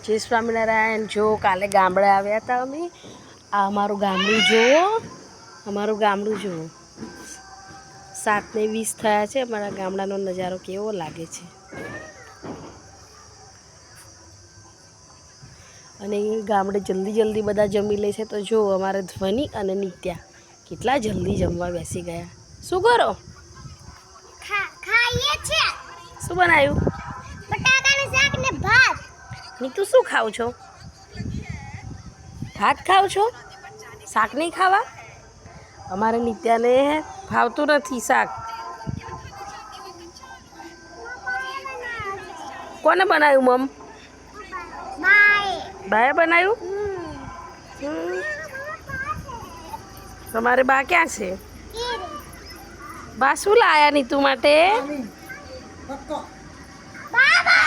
જય સ્વામિનારાયણ. જો કાલે ગામડે આવ્યા હતા અમે. આ અમારું ગામડું જુઓ, અમારું ગામડું જુઓ. 7:20 થયા છે. અમારા ગામડાનો નજારો કેવો લાગે છે. અને ગામડે જલ્દી જલ્દી બધા જમી લે છે. તો જો અમારે ધ્વનિ અને નિત્યા કેટલા જલ્દી જમવા બેસી ગયા. શું કરો? ખાઈએ છે. શું બનાવ્યું? બટાકાનું શાક ને ભાત. નીતુ શું ખાવ છો? ભાત ખાવ છો? શાક નહીં ખાવા? અમારે નિત્યાને ભાવતું નથી શાક. કોને બનાવ્યું મમ? બાએ બનાવ્યું? તમારે બા ક્યાં છે? બા શું લાયા નીતુ માટે? બાબા